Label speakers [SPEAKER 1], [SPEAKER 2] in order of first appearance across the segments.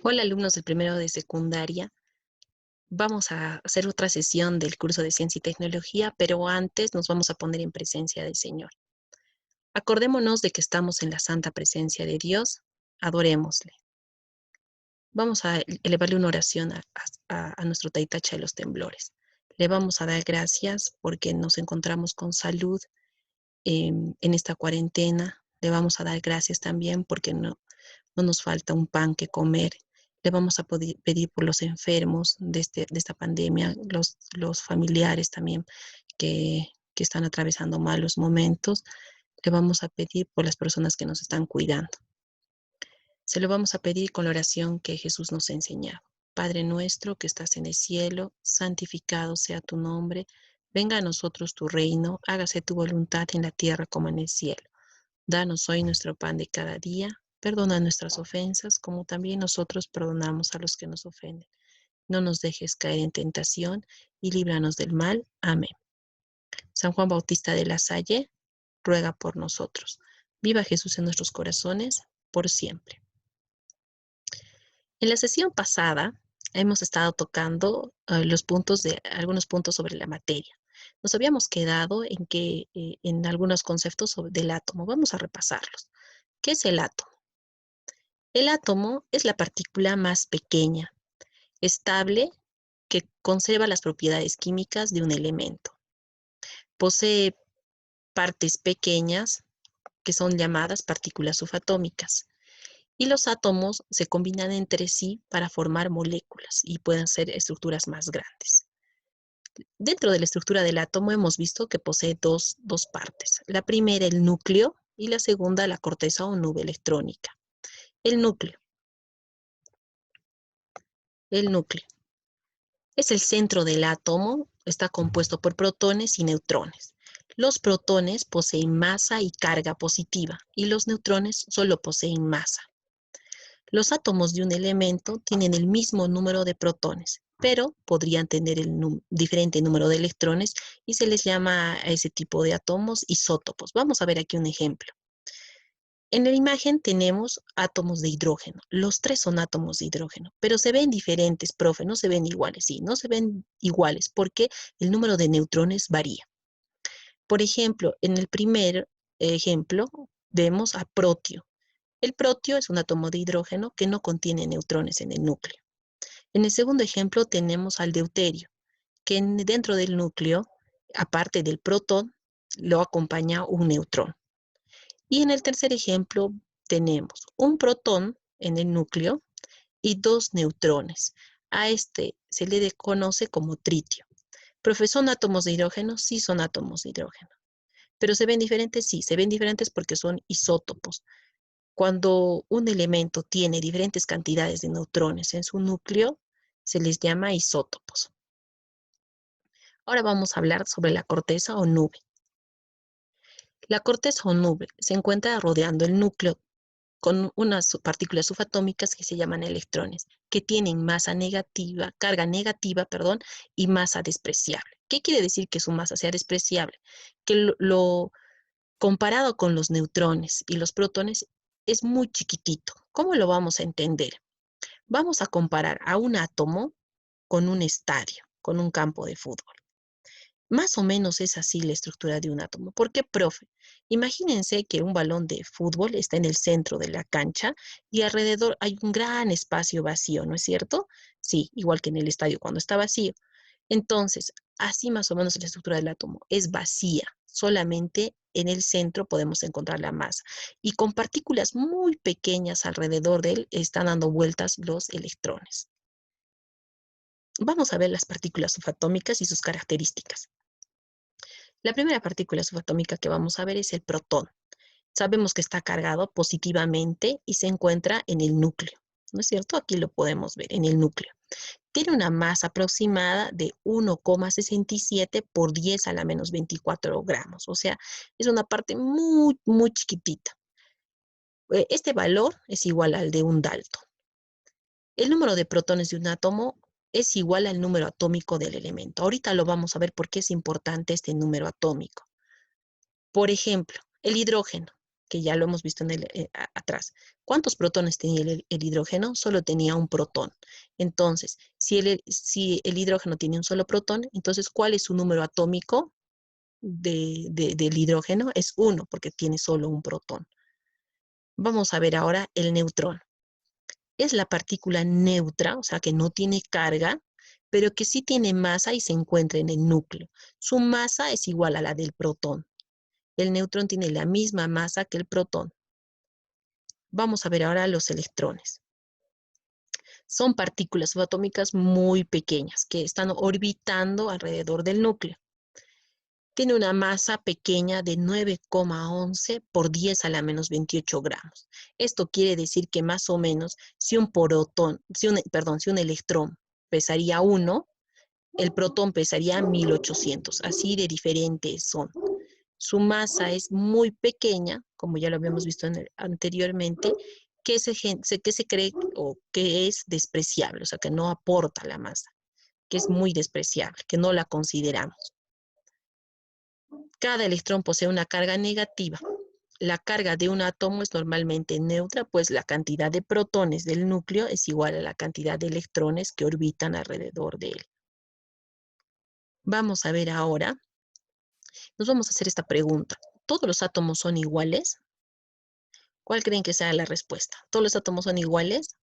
[SPEAKER 1] Hola, alumnos del primero de secundaria. Vamos a hacer otra sesión del curso de Ciencia y Tecnología, pero antes nos vamos a poner en presencia del Señor. Acordémonos de que estamos en la santa presencia de Dios. Adorémosle. Vamos a elevarle una oración a nuestro Taitacha de los temblores. Le vamos a dar gracias porque nos encontramos con salud en esta cuarentena. Le vamos a dar gracias también porque no nos falta un pan que comer. Le vamos a pedir por los enfermos de esta pandemia, los familiares también que están atravesando malos momentos. Le vamos a pedir por las personas que nos están cuidando. Se lo vamos a pedir con la oración que Jesús nos ha enseñado. Padre nuestro que estás en el cielo, santificado sea tu nombre. Venga a nosotros tu reino, hágase tu voluntad en la tierra como en el cielo. Danos hoy nuestro pan de cada día. Perdona nuestras ofensas, como también nosotros perdonamos a los que nos ofenden. No nos dejes caer en tentación y líbranos del mal. Amén. San Juan Bautista de la Salle, ruega por nosotros. Viva Jesús en nuestros corazones, por siempre. En la sesión pasada hemos estado tocando algunos puntos sobre la materia. Nos habíamos quedado en algunos conceptos del átomo. Vamos a repasarlos. ¿Qué es el átomo? El átomo es la partícula más pequeña, estable, que conserva las propiedades químicas de un elemento. Posee partes pequeñas que son llamadas partículas subatómicas. Y los átomos se combinan entre sí para formar moléculas y pueden ser estructuras más grandes. Dentro de la estructura del átomo hemos visto que posee dos partes. La primera, el núcleo, y la segunda, la corteza o nube electrónica. El núcleo. El núcleo es el centro del átomo, está compuesto por protones y neutrones. Los protones poseen masa y carga positiva y los neutrones solo poseen masa. Los átomos de un elemento tienen el mismo número de protones, pero podrían tener diferente número de electrones y se les llama a ese tipo de átomos isótopos. Vamos a ver aquí un ejemplo. En la imagen tenemos átomos de hidrógeno. Los tres son átomos de hidrógeno, pero se ven diferentes, profe, no se ven iguales. Sí, no se ven iguales porque el número de neutrones varía. Por ejemplo, en el primer ejemplo vemos a protio. El protio es un átomo de hidrógeno que no contiene neutrones en el núcleo. En el segundo ejemplo tenemos al deuterio, que dentro del núcleo, aparte del protón, lo acompaña un neutrón. Y en el tercer ejemplo tenemos un protón en el núcleo y dos neutrones. A este se le conoce como tritio. ¿Profe, son átomos de hidrógeno? Sí, son átomos de hidrógeno. ¿Pero se ven diferentes? Sí, se ven diferentes porque son isótopos. Cuando un elemento tiene diferentes cantidades de neutrones en su núcleo, se les llama isótopos. Ahora vamos a hablar sobre la corteza o nube. La corteza o nube se encuentra rodeando el núcleo con unas partículas subatómicas que se llaman electrones, que tienen masa negativa, carga negativa, perdón, y masa despreciable. ¿Qué quiere decir que su masa sea despreciable? Que lo comparado con los neutrones y los protones es muy chiquitito. ¿Cómo lo vamos a entender? Vamos a comparar a un átomo con un estadio, con un campo de fútbol. Más o menos es así la estructura de un átomo. ¿Por qué, profe? Imagínense que un balón de fútbol está en el centro de la cancha y alrededor hay un gran espacio vacío, ¿no es cierto? Sí, igual que en el estadio cuando está vacío. Entonces, así más o menos la estructura del átomo es vacía. Solamente en el centro podemos encontrar la masa. Y con partículas muy pequeñas alrededor de él están dando vueltas los electrones. Vamos a ver las partículas subatómicas y sus características. La primera partícula subatómica que vamos a ver es el protón. Sabemos que está cargado positivamente y se encuentra en el núcleo, ¿no es cierto? Aquí lo podemos ver en el núcleo. Tiene una masa aproximada de 1,67 por 10 a la menos 24 gramos, o sea, es una parte muy, muy chiquitita. Este valor es igual al de un Dalton. El número de protones de un átomo es igual al número atómico del elemento. Ahorita lo vamos a ver por qué es importante este número atómico. Por ejemplo, el hidrógeno. que ya lo hemos visto en atrás. ¿Cuántos protones tenía el hidrógeno? Solo tenía un protón. Entonces, si el hidrógeno tiene un solo protón, entonces, ¿cuál es su número atómico del hidrógeno? Es 1, porque tiene solo un protón. Vamos a ver ahora el neutrón. Es la partícula neutra, o sea, que no tiene carga, pero que sí tiene masa y se encuentra en el núcleo. Su masa es igual a la del protón. El neutrón tiene la misma masa que el protón. Vamos a ver ahora los electrones. Son partículas subatómicas muy pequeñas que están orbitando alrededor del núcleo. Tiene una masa pequeña de 9,11 por 10 a la menos 28 gramos. Esto quiere decir que más o menos si un electrón pesaría 1, el protón pesaría 1800. Así de diferentes son. Su masa es muy pequeña, como ya lo habíamos visto anteriormente, que se cree o que es despreciable, o sea, que no aporta la masa, que es muy despreciable, que no la consideramos. Cada electrón posee una carga negativa. La carga de un átomo es normalmente neutra, pues la cantidad de protones del núcleo es igual a la cantidad de electrones que orbitan alrededor de él. Vamos a ver ahora, nos vamos a hacer esta pregunta. ¿Todos los átomos son iguales? ¿Cuál creen que sea la respuesta? ¿Todos los átomos son iguales?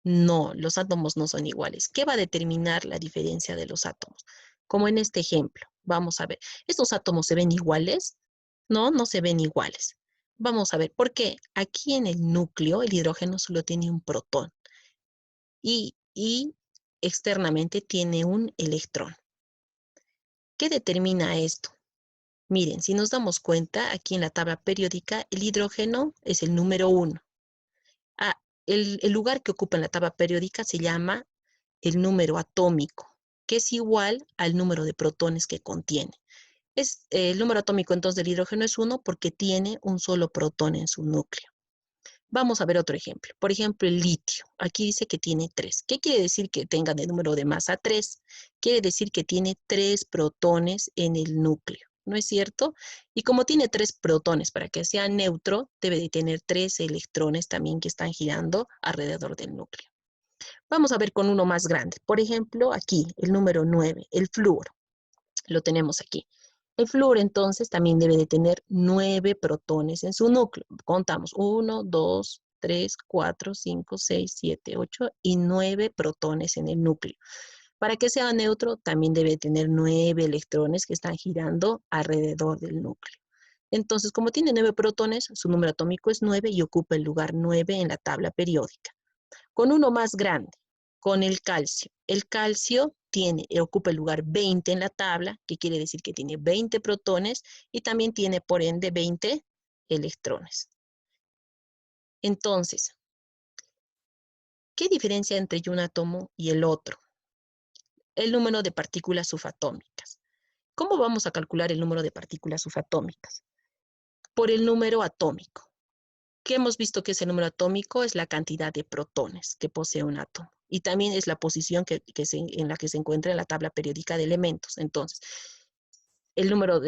[SPEAKER 1] No, los átomos no son iguales. ¿Qué va a determinar la diferencia de los átomos? Como en este ejemplo, vamos a ver. ¿Estos átomos se ven iguales? No, no se ven iguales. Vamos a ver, ¿por qué? Aquí en el núcleo el hidrógeno solo tiene un protón y externamente tiene un electrón. ¿Qué determina esto? Miren, si nos damos cuenta, aquí en la tabla periódica, el hidrógeno es el número 1. El lugar que ocupa en la tabla periódica se llama el número atómico, que es igual al número de protones que contiene. El número atómico entonces del hidrógeno es 1 porque tiene un solo protón en su núcleo. Vamos a ver otro ejemplo. Por ejemplo, el litio. Aquí dice que tiene 3. ¿Qué quiere decir que tenga de número de masa 3? Quiere decir que tiene 3 protones en el núcleo, ¿no es cierto? Y como tiene 3 protones, para que sea neutro, debe de tener 3 electrones también que están girando alrededor del núcleo. Vamos a ver con uno más grande. Por ejemplo, aquí, el número 9, el flúor. Lo tenemos aquí. El flúor entonces también debe de tener 9 protones en su núcleo. Contamos 1, 2, 3, 4, 5, 6, 7, 8 y 9 protones en el núcleo. Para que sea neutro también debe tener 9 electrones que están girando alrededor del núcleo. Entonces, como tiene 9 protones, su número atómico es 9 y ocupa el lugar 9 en la tabla periódica. Con uno más grande, con el calcio. El calcio ocupa el lugar 20 en la tabla, que quiere decir que tiene 20 protones y también tiene, por ende, 20 electrones. Entonces, ¿qué diferencia entre un átomo y el otro? El número de partículas subatómicas. ¿Cómo vamos a calcular el número de partículas subatómicas? Por el número atómico. ¿Qué hemos visto que es el número atómico? Es la cantidad de protones que posee un átomo. Y también es la posición en la que se encuentra en la tabla periódica de elementos. Entonces, el número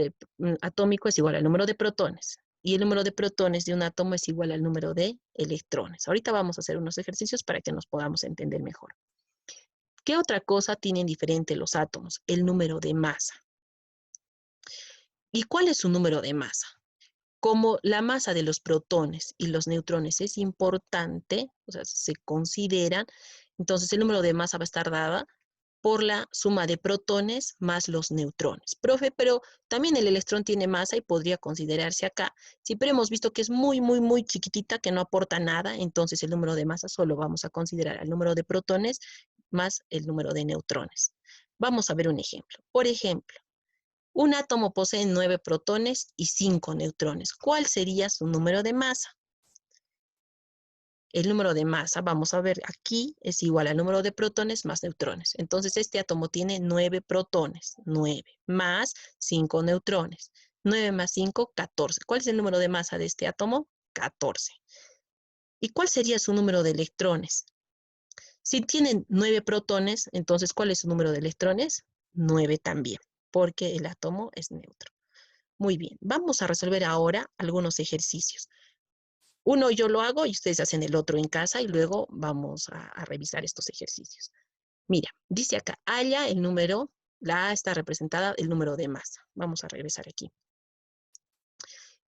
[SPEAKER 1] atómico es igual al número de protones. Y el número de protones de un átomo es igual al número de electrones. Ahorita vamos a hacer unos ejercicios para que nos podamos entender mejor. ¿Qué otra cosa tienen diferente los átomos? El número de masa. ¿Y cuál es su número de masa? Como la masa de los protones y los neutrones es importante, o sea, se consideran, entonces el número de masa va a estar dada por la suma de protones más los neutrones. Profe, pero también el electrón tiene masa y podría considerarse acá. Sí, pero hemos visto que es muy, muy, muy chiquitita, que no aporta nada, entonces el número de masa solo vamos a considerar el número de protones más el número de neutrones. Vamos a ver un ejemplo. Por ejemplo, un átomo posee 9 protones y 5 neutrones. ¿Cuál sería su número de masa? El número de masa, vamos a ver aquí, es igual al número de protones más neutrones. Entonces, este átomo tiene 9 protones, 9, más 5 neutrones. 9 más 5, 14. ¿Cuál es el número de masa de este átomo? 14. ¿Y cuál sería su número de electrones? Si tienen 9 protones, entonces, ¿cuál es su número de electrones? 9 también, porque el átomo es neutro. Muy bien, vamos a resolver ahora algunos ejercicios. Uno yo lo hago y ustedes hacen el otro en casa y luego vamos a revisar estos ejercicios. Mira, dice acá, halla el número, la A está representada el número de masa. Vamos a regresar aquí.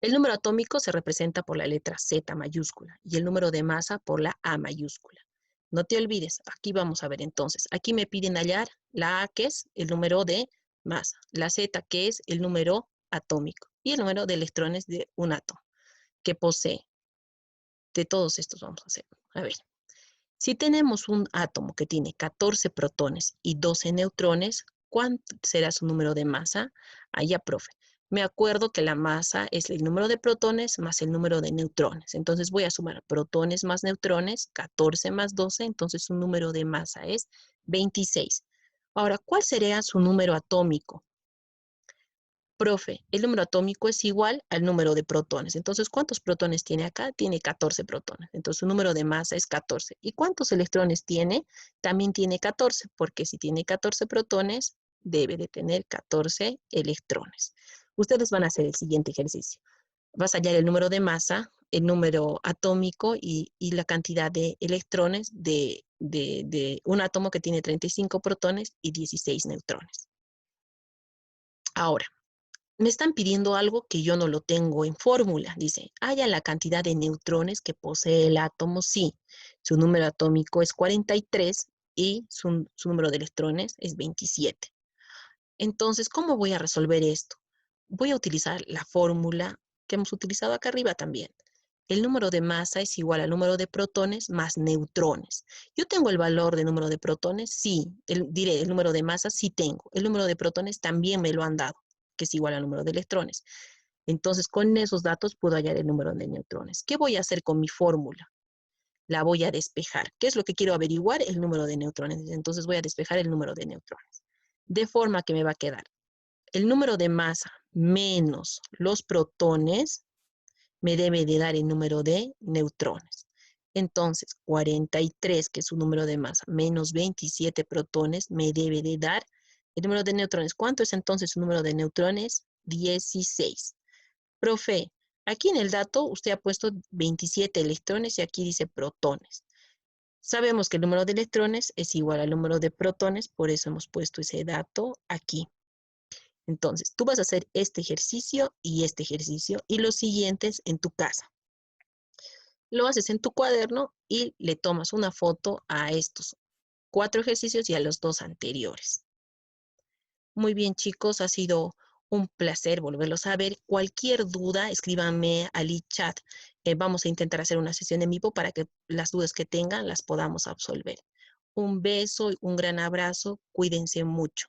[SPEAKER 1] El número atómico se representa por la letra Z mayúscula y el número de masa por la A mayúscula. No te olvides, aquí vamos a ver entonces. Aquí me piden hallar la A, que es el número de masa, la Z, que es el número atómico, y el número de electrones de un átomo que posee. De todos estos vamos a hacer. A ver, si tenemos un átomo que tiene 14 protones y 12 neutrones, ¿cuánto será su número de masa? Allá, profe. Me acuerdo que la masa es el número de protones más el número de neutrones. Entonces voy a sumar protones más neutrones, 14 más 12, entonces su número de masa es 26. Ahora, ¿cuál sería su número atómico? Profe, el número atómico es igual al número de protones. Entonces, ¿cuántos protones tiene acá? Tiene 14 protones. Entonces, su número de masa es 14. ¿Y cuántos electrones tiene? También tiene 14, porque si tiene 14 protones, debe de tener 14 electrones. Ustedes van a hacer el siguiente ejercicio. Vas a hallar el número de masa, el número atómico y la cantidad de electrones de un átomo que tiene 35 protones y 16 neutrones. Ahora, me están pidiendo algo que yo no lo tengo en fórmula. Dice, haya la cantidad de neutrones que posee el átomo, sí. Su número atómico es 43 y su número de electrones es 27. Entonces, ¿cómo voy a resolver esto? Voy a utilizar la fórmula que hemos utilizado acá arriba también. El número de masa es igual al número de protones más neutrones. ¿Yo tengo el valor de número de protones? Sí. Diré, el número de masa sí tengo. El número de protones también me lo han dado, que es igual al número de electrones. Entonces, con esos datos puedo hallar el número de neutrones. ¿Qué voy a hacer con mi fórmula? La voy a despejar. ¿Qué es lo que quiero averiguar? El número de neutrones. Entonces voy a despejar el número de neutrones. De forma que me va a quedar el número de masa menos los protones me debe de dar el número de neutrones. Entonces, 43, que es su número de masa, menos 27 protones, me debe de dar el número de neutrones. ¿Cuánto es entonces su número de neutrones? 16. Profe, aquí en el dato usted ha puesto 27 electrones y aquí dice protones. Sabemos que el número de electrones es igual al número de protones, por eso hemos puesto ese dato aquí. Entonces, tú vas a hacer este ejercicio y los siguientes en tu casa. Lo haces en tu cuaderno y le tomas una foto a estos 4 ejercicios y a los 2 anteriores. Muy bien, chicos, ha sido un placer volverlos a ver. Cualquier duda, escríbanme al chat. Vamos a intentar hacer una sesión en vivo para que las dudas que tengan las podamos absolver. Un beso y un gran abrazo. Cuídense mucho.